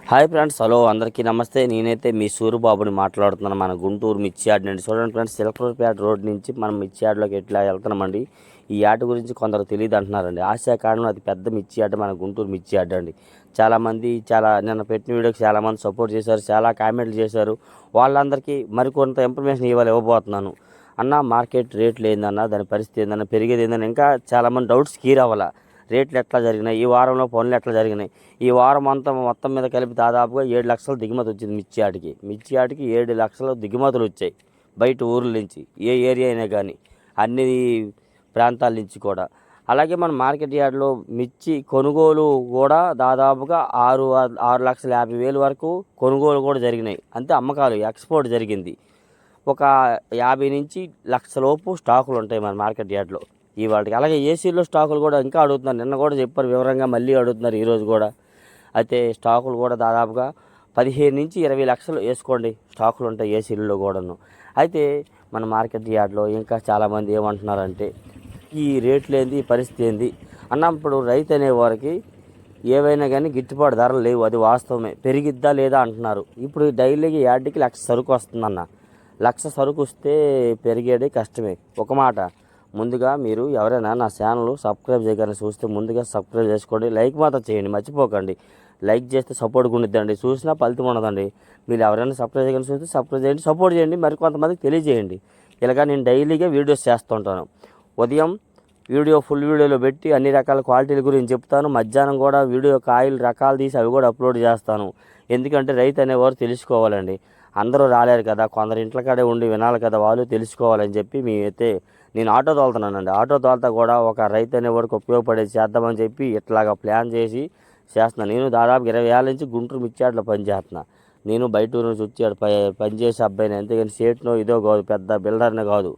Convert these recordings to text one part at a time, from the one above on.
Hi friends, hello అందరికీ నమస్తే. నేనైతే మీ సూరిబాబుని మాట్లాడుతున్నాను. మన గుంటూరు మిర్చి యార్డ్ నుండి. చూడండి ఫ్రెండ్స్, సిల్కర్పేట రోడ్ నుంచి మనం మిర్చి యార్డ్లోకి ఎట్లా వెళ్తున్నామండి. ఈ యార్డ్ గురించి కొందరు తెలియదు అంటున్నారండి. ఆసియా కాలంలో అతి పెద్ద మిర్చి యార్డ్ మన గుంటూరు మిర్చి యార్డ్ అండి. చాలామంది నిన్న పెట్టిన వీడియోకి చాలామంది సపోర్ట్ చేశారు, చాలా కామెంట్లు చేశారు. వాళ్ళందరికీ మరికొంత ఇన్ఫర్మేషన్ ఇవ్వబోతున్నాను. అన్న, మార్కెట్ రేట్లు ఏందన్న, దాని పరిస్థితి ఏందన్న, పెరిగేది ఏందని ఇంకా చాలామంది డౌట్స్ క్లియర్ అవ్వాలి. రేట్లు ఎట్లా జరిగినాయి, ఈ వారంలో పనులు ఎట్లా జరిగినాయి, ఈ వారం అంతా మొత్తం మీద కలిపి దాదాపుగా 7 లక్షల దిగుమతి వచ్చింది మిర్చి యార్డ్కి 7 లక్షల దిగుమతులు వచ్చాయి బయట ఊర్ల నుంచి, ఏ ఏరియా అయినా కానీ, అన్ని ప్రాంతాల నుంచి కూడా. అలాగే మన మార్కెట్ యార్డ్లో మిర్చి కొనుగోలు కూడా దాదాపుగా 6,50,000 వరకు కొనుగోలు కూడా జరిగినాయి. అంతే, అమ్మకాలు ఎక్స్పోర్ట్ జరిగింది. ఒక 50 నుంచి 1,00,000 లోపు స్టాకులు ఉంటాయి మన మార్కెట్ యార్డ్లో ఇవాళకి. అలాగే ఏసీలో స్టాకులు కూడా ఇంకా అడుగుతున్నారు. నిన్న కూడా చెప్పారు వివరంగా, మళ్ళీ అడుగుతున్నారు ఈరోజు కూడా. అయితే స్టాకులు కూడా దాదాపుగా 15 నుంచి 20 లక్షలు వేసుకోండి స్టాకులు ఉంటాయి ఏసీలలో కూడాను. అయితే మన మార్కెట్ యార్డ్లో ఇంకా చాలామంది ఏమంటున్నారంటే, ఈ రేట్లు ఏంది, ఈ పరిస్థితి ఏంది అన్నప్పుడు, రైతు అనేవారికి ఏవైనా కానీ గిట్టుబాటు ధరలు లేవు, అది వాస్తవమే. పెరిగిద్దా లేదా అంటున్నారు. ఇప్పుడు డైలీకి యార్డ్కి 1,00,000 సరుకు వస్తుందన్న. 1,00,000 సరుకు వస్తే పెరిగేది కష్టమే. ఒక మాట, ముందుగా మీరు ఎవరైనా నా ఛానల్ సబ్స్క్రైబ్ చేయగానే చూస్తే ముందుగా సబ్స్క్రైబ్ చేసుకోండి, లైక్ మాత్రం చేయండి, మర్చిపోకండి. లైక్ చేస్తే సపోర్ట్గా ఉండిద్దండి, చూసినా ఫలితం ఉండదండి. మీరు ఎవరైనా సబ్స్క్రైబ్ చేయగానే చూస్తే సబ్స్క్రైబ్ చేయండి, సపోర్ట్ చేయండి, మరి కొంతమందికి తెలియజేయండి. ఇలాగా నేను డైలీగా వీడియోస్ చేస్తుంటాను. ఉదయం ఫుల్ వీడియోలో పెట్టి అన్ని రకాల క్వాలిటీల గురించి చెప్తాను. మధ్యాహ్నం కూడా వీడియో కాయలు రకాలు తీసి అవి కూడా అప్లోడ్ చేస్తాను. ఎందుకంటే రైతు అనేవారు తెలుసుకోవాలండి. అందరూ రాలేరు కదా, కొందరు ఇంట్ల కాడే ఉండి వినాలి కదా, వాళ్ళు తెలుసుకోవాలని చెప్పి నేను ఆటో తోలుతున్నానండి. ఆటో తోలుతా కూడా ఒక రైతు అనేవాడికి ఉపయోగపడేది చేద్దామని చెప్పి ఇట్లాగా ప్లాన్ చేసి చేస్తున్నాను. నేను దాదాపు 20 ఏళ్ళ నుంచి గుంటూరు మిర్చి యార్డ్లో పనిచేస్తున్నా. నేను బయట ఊరు నుంచి వచ్చి పనిచేసే అబ్బాయిని, అంతేగాని స్టేట్నో ఇదో కాదు, పెద్ద బిల్డర్ని కాదు.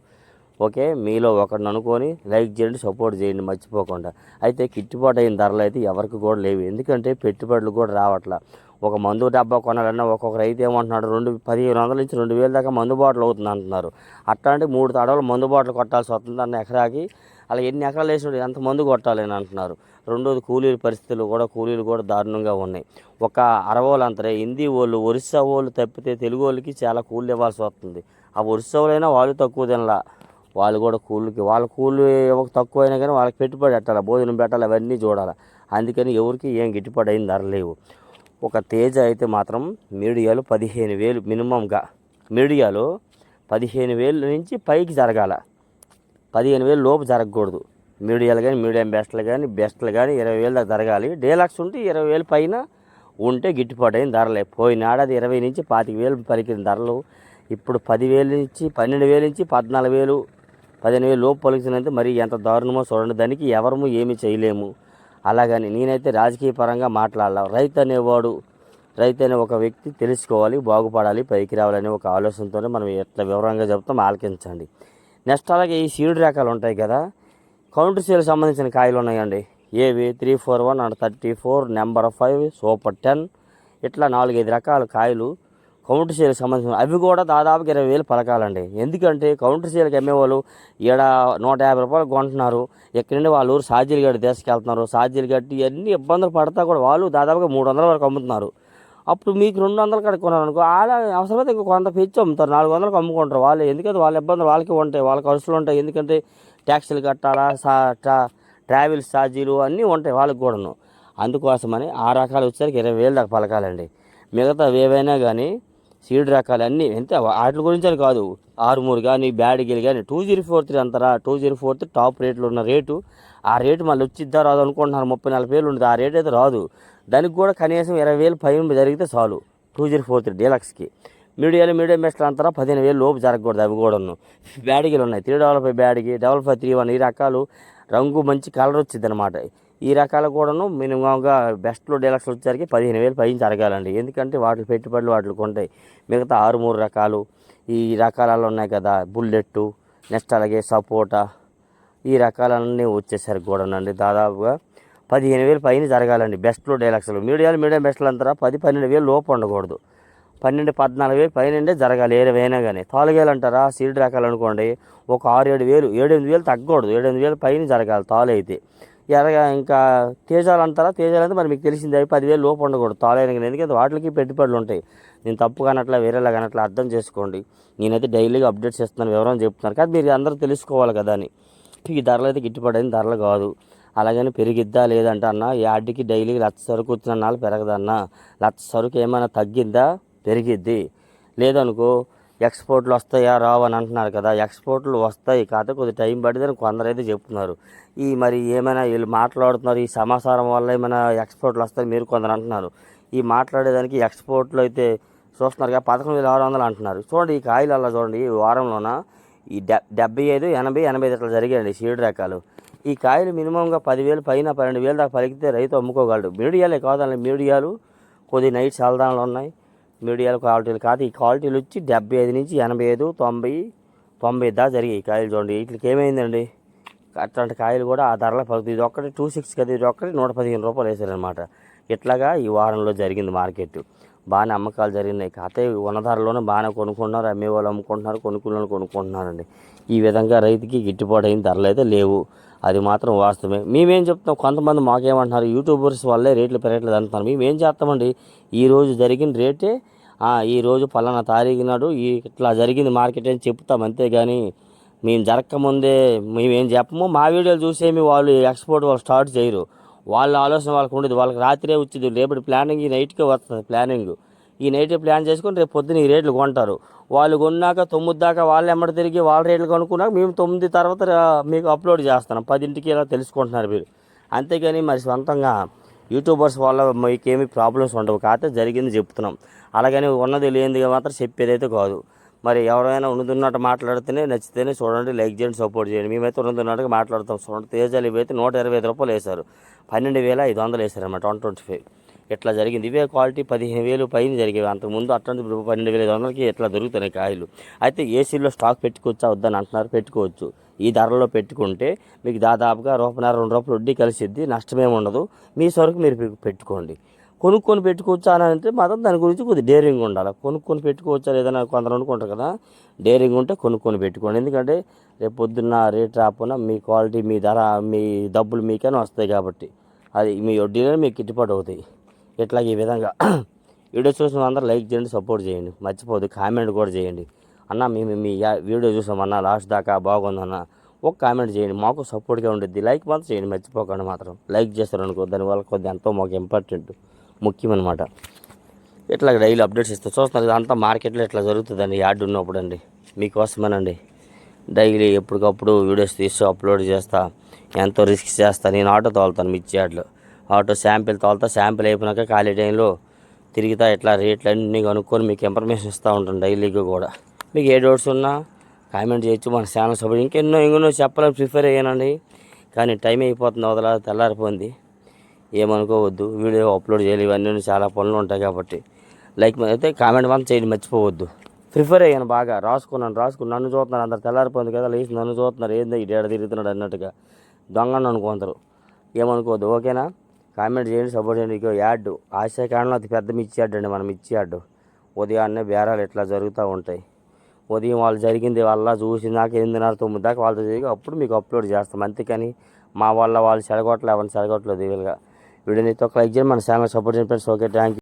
ఓకే, మీలో ఒకరిని అనుకొని లైక్ చేయండి, సపోర్ట్ చేయండి, మర్చిపోకుండా. అయితే గిట్టుబాటు అయిన ధరలు అయితే ఎవరికి కూడా లేవు, ఎందుకంటే పెట్టుబడులు కూడా రావట్లా. ఒక మందు డబ్బా కొనాలన్నా ఒక్కొక్క రైతు ఏమంటున్నాడు, 1,500 నుంచి 2,000 దాకా మందు బాటలు అవుతుంది అంటున్నారు. అట్లాంటి 3 తడవలు మందు బాటలు కొట్టాల్సి వస్తుంది అన్న ఎకరాకి. అలా ఎన్ని ఎకరాలు వేసినప్పుడు ఎంత మందు కొట్టాలని అంటున్నారు. రెండోది కూలీలు కూడా దారుణంగా ఉన్నాయి. ఒక అరవోళ్ళు అంతరే, హిందీ వాళ్ళు, ఒరిస్సా వాళ్ళు తప్పితే తెలుగు వాళ్ళకి చాలా కూలీలు ఇవ్వాల్సి వస్తుంది. ఆ ఒరిస్సా వాళ్ళైనా వాళ్ళు తక్కువ తినలా, వాళ్ళు కూడా వాళ్ళ కూలి తక్కువ అయినా కానీ వాళ్ళకి పెట్టుబడి పెట్టాలి, భోజనం పెట్టాలి, అవన్నీ చూడాలి. అందుకని ఎవరికి ఏం గిట్టుబడి అయిన ధర లేవు. ఒక తేజ అయితే మాత్రం మీడియాలో 15,000 మినిమంగా, మీడియాలో 15,000 నుంచి పైకి జరగాల, 15,000 లోపు జరగకూడదు. మీడియాలు కానీ, మీడియం బెస్ట్లు కానీ 20,000 దాకా జరగాలి. డీలక్స్ ఉంటే 20,000 పైన ఉంటే గిట్టుబాటు అయిన ధరలే. పోయిన ఏడాది 20 నుంచి 25,000 పలికిన ధరలు ఇప్పుడు 10,000 నుంచి 12,000 నుంచి 14,000 15,000 లోపు పలికినంటే మరి ఎంత దారుణమో చూడండి. దానికి ఎవరము ఏమీ చేయలేము. అలాగని నేనైతే రాజకీయ పరంగా మాట్లాడాల. రైతు అనే ఒక వ్యక్తి తెలుసుకోవాలి, బాగుపడాలి, పైకి రావాలనే ఒక ఆలోచనతోనే మనం ఎట్లా వివరంగా చెప్తాం, ఆలకించండి. నెక్స్ట్ అలాగే ఈ సీడ్ రకాలు ఉంటాయి కదా, కౌంటర్ సేల్ సంబంధించిన కాయలు ఉన్నాయండి. ఏవి 341 అండ్ 34, నెంబర్ 5, సూపర్ 10, ఇట్లా 4-5 రకాల కాయలు కౌంటర్ సేల్కి సంబంధించిన, అవి కూడా దాదాపు 20,000 పలకాలండి. ఎందుకంటే కౌంటర్ సేల్కి అమ్మేవాళ్ళు ఈడ 150 రూపాయలు కొంటున్నారు, ఎక్కడి నుండి వాళ్ళ ఊరు సాజీలు గడ్డి తీసుకెళ్తున్నారు, సాజీలు గడ్డి ఇవన్నీ ఇబ్బందులు పడతా కూడా వాళ్ళు దాదాపుగా 300 వరకు అమ్ముతున్నారు. అప్పుడు మీకు 200 కాడికి కొనాలనుకో, ఆడ అవసరమైతే ఇంకో కొంత పెంచి అమ్ముతారు, 400కు అమ్ముకుంటారు వాళ్ళు. ఎందుకంటే వాళ్ళ ఇబ్బందులు వాళ్ళకి ఉంటాయి, వాళ్ళ ఖర్చులు ఉంటాయి. ఎందుకంటే ట్యాక్సీలు కట్టాలా, ట్రావెల్స్ ఛార్జీలు అన్నీ ఉంటాయి వాళ్ళకి కూడాను. అందుకోసమని ఆ రకాలు వచ్చేసరికి 20,000 దాకా పలకాలండి. మిగతా ఏవైనా కానీ సీడ్ రకాలు అన్నీ ఎంత వాటి గురించి అని కాదు, ఆరుమూరు కానీ, బ్యాడిగిలు కానీ, 2043 అంటారా, 2043 టాప్ రేట్లు ఉన్న రేటు. ఆ రేటు మళ్ళీ వచ్చిద్దా రాదు అనుకుంటున్నారు, 30-40,000 ఉండదు, ఆ రేటు అయితే రాదు. దానికి కూడా కనీసం 20,000 పైన జరిగితే చాలు 2043 డీలక్స్కి. మీడియం బెస్ట్లు అంటారా 15,000 లోపు జరగకూడదు. అవి కూడా బ్యాడిగిలు ఉన్నాయి, 355 బ్యాడిగి, 5531, ఈ రకాలు రంగు మంచి కలర్ వచ్చింది అనమాట. ఈ రకాలు కూడాను మినిమంగా బెస్ట్లో డీలక్స్ వచ్చేసరికి 15,000 పైన జరగాలండి. ఎందుకంటే వాటి పెట్టుబడులు వాటికి ఉంటాయి. మిగతా 6-3 రకాలు ఈ రకాలలో ఉన్నాయి కదా, బుల్లెట్టు, నెక్స్ట్ అలాగే సపోటా, ఈ రకాలన్నీ వచ్చేసరికి కూడానండి దాదాపుగా 15,000 పైన జరగాలండి బెస్ట్లో డీలక్స్లు. మీడియం బెస్ట్లు అంటారా 10-12,000 లోపు ఉండకూడదు, 12-14,000 పైన జరగాలి ఏవైనా కానీ. తాలుగేలు అంటారా సీడ్ రకాలు అనుకోండి, ఒక 6-7,000 7-8,000 తగ్గకూడదు, 7-8,000 పైన జరగాలి తాలు అయితే. ఇంకా తేజాలు అంటారా, తేజాలు అంటే మరి మీకు తెలిసింది అవి 10,000 లోపు ఉండకూడదు తాళైన, ఎందుకంటే వాటికి పెట్టుబడులు ఉంటాయి. నేను తప్పు కానట్లా వేరేలా కానట్లా అర్థం చేసుకోండి. నేనైతే డైలీగా అప్డేట్స్ ఇస్తున్నాను, వివరం చెప్తున్నాను కానీ మీరు అందరూ తెలుసుకోవాలి కదా అని. ఈ ధరలు అయితే గిట్టుబడి అయిన ధరలు కాదు. అలాగని పెరిగిద్దా లేదంటే అన్న యార్డ్కి డైలీగా లక్ష సరుకు వచ్చిన నాళ్ళు పెరగదన్న, లక్ష సరుకు ఏమైనా తగ్గిద్దా పెరిగిద్ది. లేదనుకో ఎక్స్పోర్ట్లు వస్తాయా రావు అని అంటున్నారు కదా, ఎక్స్పోర్ట్లు వస్తాయి కాకపోతే కొద్ది టైం పడితే కొందరైతే చెప్తున్నారు. మరి ఏమైనా వీళ్ళు మాట్లాడుతున్నారు ఈ సమాచారం వల్ల ఏమైనా ఎక్స్పోర్ట్లు వస్తాయి మీరు కొందరు అంటున్నారు. ఈ మాట్లాడేదానికి ఎక్స్పోర్ట్లు అయితే చూస్తున్నారు కదా 11,600 అంటున్నారు. చూడండి ఈ కాయలు అలా చూడండి, ఈ వారంలోన ఈ 75, 80, 85 ఇట్లా జరిగాయండి సీడ్ రకాలు. ఈ కాయలు మినిమంగా 10,000 పైన 12,000 దాకా పలికితే రైతు అమ్ముకోగలడు. మీడియాలే కాదండి, మీడియాలు కొద్ది నైట్ చల్దానాలు ఉన్నాయి, మీడియాలు క్వాలిటీలు కాదు. ఈ క్వాలిటీలు వచ్చి 75 నుంచి 85, 90, 90 దాకా జరిగాయి ఈ కాయలు. చూడండి వీటికి ఏమైందండి, అట్లాంటి కాయలు కూడా ఆ ధరలో పలుకుతుంది. ఇది ఒక్కటి 260 కదా, ఇది ఒక్కటి 115 రూపాయలు వేసారనమాట. ఇట్లాగా ఈ వారంలో జరిగింది మార్కెట్. బాగానే అమ్మకాలు జరిగినాయి, కాకపోతే ఉన్న ధరలోనే బాగానే కొనుక్కుంటున్నారు, అమ్మేవాళ్ళు అమ్ముకుంటున్నారు, కొనుక్కునే కొనుక్కుంటున్నారండి. ఈ విధంగా రైతుకి గిట్టుబాటు అయిన ధరలు అయితే లేవు, అది మాత్రం వాస్తవమే. మేమేం చెప్తాం, కొంతమంది మాకేమంటున్నారు యూట్యూబర్స్ వల్లే రేట్లు పెరగట్లేదు అంటున్నారు. మేమేం చేస్తామండి, ఈరోజు జరిగిన రేటే ఈరోజు పలానా తారీఖు నాడు ఇట్లా జరిగింది మార్కెట్ అని చెప్తాం, అంతేగాని మేము జరగకముందే మేమేం చెప్పము. మా వీడియోలు చూసేమి వాళ్ళు ఎక్స్పోర్ట్ వాళ్ళు స్టార్ట్ చేయరు, వాళ్ళ ఆలోచన వాళ్ళకు ఉండదు. వాళ్ళకి రాత్రే వచ్చింది, రేపటి ప్లానింగ్ ఈ నైట్కే వస్తుంది ప్లానింగ్. ఈ నైట్ ప్లాన్ చేసుకుని రేపు పొద్దున ఈ రేట్లు కొంటారు. వాళ్ళు కొన్నాక 9 దాకా వాళ్ళు ఎమ్మడి తిరిగి వాళ్ళ రేట్లు కొనుక్కున్నాక మేము 9 తర్వాత మీకు అప్లోడ్ చేస్తున్నాం, 10ంటికి ఇలా తెలుసుకుంటున్నారు మీరు. అంతేగాని మరి సొంతంగా యూట్యూబర్స్ వల్ల మీకేమీ ప్రాబ్లమ్స్ ఉండవు, కాకపోతే జరిగింది చెప్తున్నాం. అలాగని ఉన్నది లేనిదిగా మాత్రం చెప్పేదైతే కాదు. మరి ఎవరైనా ఉన్నదున్నట్టు మాట్లాడితేనే నచ్చితేనే చూడండి, లైక్ చేయండి, సపోర్ట్ చేయండి. మేమైతే ఉన్నదున్నట్టుగా మాట్లాడతాం. చూడండి తేజాలు ఇవైతే 125 రూపాయలు వేశారు, 12,500 వేశారన్నమాట, 125 ఇట్లా జరిగింది. ఇవే క్వాలిటీ 15,000 పైన జరిగేవి అంతకుముందు, అట్లాంటి 12,500కి ఇట్లా దొరుకుతున్నాయి కాయలు. అయితే ఏసీలో స్టాక్ పెట్టుకోవచ్చా వద్దని అంటున్నారు, పెట్టుకోవచ్చు. ఈ ధరలో పెట్టుకుంటే మీకు దాదాపుగా ₹1.5-2 వడ్డీ కలిసిద్ది, నష్టమేమి ఉండదు. మీ సరుకు మీరు పెట్టుకోండి. కొనుక్కొని పెట్టుకోవచ్చా అని అంటే మాత్రం దాని గురించి కొద్దిగా డేరింగ్ ఉండాలి. కొనుక్కొని పెట్టుకోవచ్చా లేదని కొందరు అనుకుంటారు కదా, డేరింగ్ ఉంటే కొనుక్కొని పెట్టుకోండి. ఎందుకంటే రేపు పొద్దున్న రేట్ రాకపోయినా మీ క్వాలిటీ, మీ ధర, మీ డబ్బులు మీకైనా వస్తాయి కాబట్టి అది మీ వడ్డీలో మీకు గిట్టుబాటు అవుతాయి. ఇట్లా ఈ విధంగా వీడియో చూసిన అందరూ లైక్ చేయండి, సపోర్ట్ చేయండి, మర్చిపోద్దు కామెంట్ కూడా చేయండి. అన్న మేము మీ వీడియో చూసామన్నా లాస్ట్ దాకా బాగుందన్న ఒక కామెంట్ చేయండి, మాకు సపోర్ట్గా ఉంటుంది. లైక్ మాత్రం చేయండి మర్చిపోకండి. మాత్రం లైక్ చేస్తారు అనుకో, దానివల్ల కొద్దిగా ఎంతో మాకు ఇంపార్టెంట్, ముఖ్యమన్నమాట. ఇట్లా డైలీ అప్డేట్స్ ఇస్తాను చూస్తున్నారు. ఇదంతా మార్కెట్లో ఇట్లా జరుగుతుందండి యార్డ్ ఉన్నప్పుడు అండి, మీకోసమేనండి. డైలీ ఎప్పటికప్పుడు వీడియోస్ తీసి అప్లోడ్ చేస్తా, ఎంతో రిస్క్ చేస్తా. నేను ఆటో తోలుతాను మిర్చి యార్డ్లో, ఆటో శాంపిల్ తోలుతా. శాంపిల్ అయిపోయినాక ఖాళీ టైంలో తిరుగుతా, ఇట్లా రేట్లు అన్నీ కనుక్కొని మీకు ఇన్ఫర్మేషన్ ఇస్తూ ఉంటాను డైలీగా కూడా. మీకు ఏ డౌట్స్ ఉన్నా కామెంట్ చేయొచ్చు, మన ఛానల్ సపోర్ట్. ఇంకెన్నో చెప్పాలని ప్రిఫర్ అయ్యానండి, కానీ టైం అయిపోతుంది, తెల్లారిపోయింది. ఏమనుకోవద్దు, వీడియో అప్లోడ్ చేయాలి, ఇవన్నీ చాలా పనులు ఉంటాయి కాబట్టి. లైక్ అయితే కామెంట్ మాత్రం చేయండి మర్చిపోవద్దు. ప్రిఫర్ అయ్యాను బాగా, రాసుకున్నాను నన్ను చూస్తున్నారు అందరు, తెల్లారిపోయింది కదా లేచి నన్ను చూస్తున్నారు, ఏందో ఈ డేడ తిరుగుతున్నాడు అన్నట్టుగా దొంగను అనుకుంటారు. ఏమనుకోవద్దు, ఓకేనా. కామెంట్ చేయండి, సపోర్ట్ చేయండి. ఇక యాడ్ ఆశాకాలంలో అతి పెద్ద మిర్చి యాడ్ అండి, మన మిర్చి యాడ్. ఉదయాన్నే బేరాలు ఇట్లా జరుగుతూ ఉంటాయి. ఉదయం వాళ్ళు జరిగింది వాళ్ళ చూసి నాకు 8:30-9 దాకా వాళ్ళతో జరిగి అప్పుడు మీకు అప్లోడ్ చేస్తాం. అంతేకాని మా వల్ల వాళ్ళు చెడగొట్టలే, ఎవరిని చెడగొట్టలేదు. వీళ్ళగా వీడియోని ఒక లైక్ చేయండి, మన ఛానల్ సపోర్ట్ చేయండి ఫ్రెండ్స్. Okay, thank you.